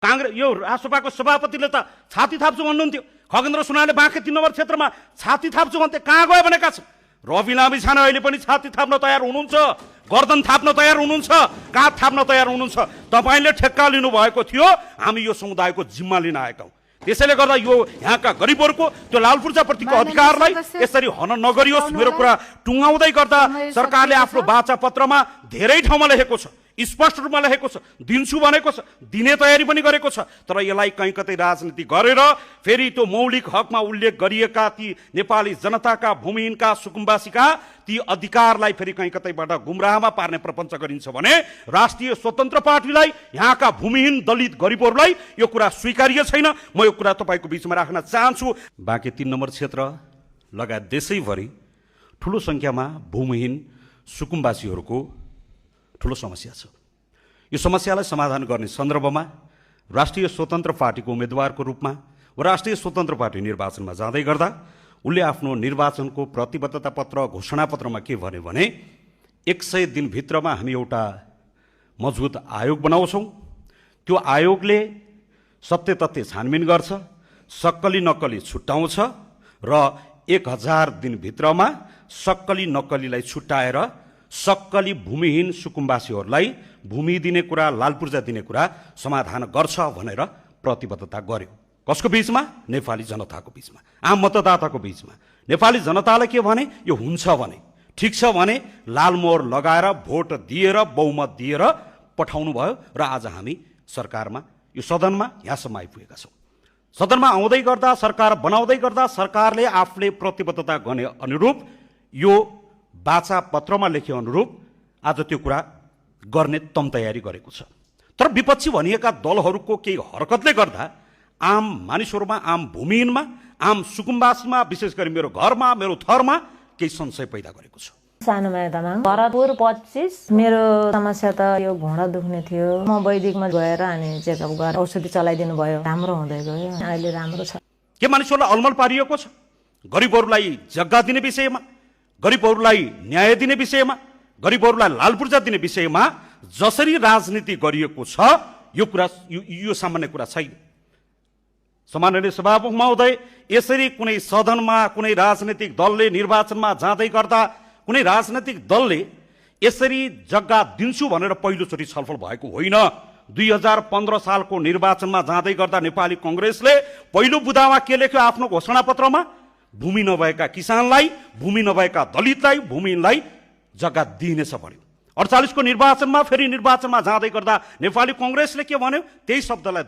काङ्ग्रेस यो राष्ट्रसभाको सभापतिले त छाती थाप्छु भन्नुहुन्थ्यो। खगेन्द्र सुनारले बाँके 3 नम्बर क्षेत्रमा छाती थाप्छु भन्थे, कहाँ गयो भनेका छन्? रवि लामिछाने अहिले पनि छाती थाप्न तयार हुनुहुन्छ, गर्दन थाप्न तयार हुनुहुन्छ, काँध थाप्न तयार हुनुहुन्छ। तपाईँले ठेक्का लिनुभएको थियो, हामी यो समुदायको जिम्मा लिन आएका हौँ। त्यसैले गर्दा यो यहाँका गरिबहरूको त्यो लाल पूर्जाप्रतिको अधिकारलाई यसरी हन नगरियोस्। मेरो कुरा टुङ्गाउँदै गर्दा सरकारले आफ्नो वाचा पत्रमा धेरै ठाउँमा लेखेको छ, स्पष्ट रूपमा लेखेको छ, दिन्छु भनेको छ, दिने तयारी पनि गरेको छ। तर यसलाई कहीँ कतै राजनीति गरेर फेरि त्यो मौलिक हकमा उल्लेख गरिएका ती नेपाली जनताका, भूमिहीनका, सुकुम्बासीका ती अधिकारलाई फेरि कहीँ कतैबाट गुमराहमा पार्ने प्रपञ्च गरिन्छ भने राष्ट्रिय स्वतन्त्र पार्टीलाई, यहाँका भूमिहीन, दलित, गरिबहरूलाई यो कुरा स्वीकार्य छैन। म यो कुरा तपाईँको बिचमा राख्न चाहन्छु। बाँके 3 नम्बर क्षेत्र लगायत देशैभरि ठुलो सङ्ख्यामा भूमिहीन सुकुम्बासीहरूको ठुलो समस्या छ। यो समस्यालाई समाधान गर्ने सन्दर्भमा राष्ट्रिय स्वतन्त्र पार्टीको उम्मेदवारको रूपमा वा राष्ट्रिय स्वतन्त्र पार्टी निर्वाचनमा जाँदै गर्दा उनले आफ्नो निर्वाचनको प्रतिबद्धता पत्र, घोषणापत्रमा के भन्यो भने 100 दिनभित्रमा हामी एउटा मजबुत आयोग बनाउँछौँ। त्यो आयोगले सत्य तथ्य छानबिन गर्छ, सक्कली नक्कली छुट्याउँछ र 1000 दिनभित्रमा सक्कली नक्कलीलाई छुट्याएर सक्कली भूमिहीन सुकुम्बासीहरूलाई भूमि दिने कुरा, लाल पूर्जा दिने कुरा समाधान गर्छ भनेर प्रतिबद्धता गर्यो। कसको बिचमा? नेपाली जनताको बिचमा, आम मतदाताको बिचमा। नेपाली जनतालाई के भने, यो हुन्छ भने, ठिक छ भने लाल मोहर लगाएर भोट दिएर बहुमत दिएर पठाउनु भयो र आज हामी सरकारमा, यो सदनमा यहाँसम्म आइपुगेका छौँ। सदनमा आउँदै गर्दा, सरकार बनाउँदै गर्दा सरकारले आफूले प्रतिबद्धता गर्ने अनुरूप यो वाचा पत्रमा लेखे अनुरूप आज त्यो कुरा गर्ने तम तयारी गरेको छ। तर विपक्षी भनिएका दलहरूको केही हरकतले गर्दा आम मानिसहरूमा, आम भूमिहीनमा, आम सुकुम्बासीमा, विशेष गरी मेरो घरमा, मेरो थरमा केही संशय पैदा गरेको छ। सानोमा तामाङ, भरतपुर 25। मेरो समस्या त यो घुँडा दुख्ने थियो। म वैदिकमा गएर अनि चेकअप गरेर औषधि चलाइदिनु भयो, राम्रो हुँदै गयो, अहिले राम्रो छ। के मानिसहरूलाई अलमल पारिएको छ? गरिबहरूलाई जग्गा दिने विषयमा, गरिबहरूलाई न्याय दिने विषयमा, गरिबहरूलाई लाल पूर्जा दिने विषयमा जसरी राजनीति गरिएको छ यो कुरा, यो सामान्य कुरा छैन। सम्माननीय सभामुख महोदय, यसरी कुनै सदनमा कुनै राजनीतिक दलले निर्वाचनमा जाँदै गर्दा कुनै राजनीतिक दलले यसरी जग्गा दिन्छु भनेर पहिलोचोटि छलफल भएको होइन। 2015 सालको निर्वाचनमा जाँदै गर्दा नेपाली कङ्ग्रेसले पहिलो बुदामा के लेख्यो आफ्नो घोषणापत्रमा? भूमि नभएका किसानलाई, भूमि नभएका दलितलाई, भूमिहीनलाई जग्गा दिइनेछ भन्यो। 48 को निर्वाचनमा फेरि निर्वाचनमा जाँदै गर्दा नेपाली कङ्ग्रेसले के भन्यो? त्यही शब्दलाई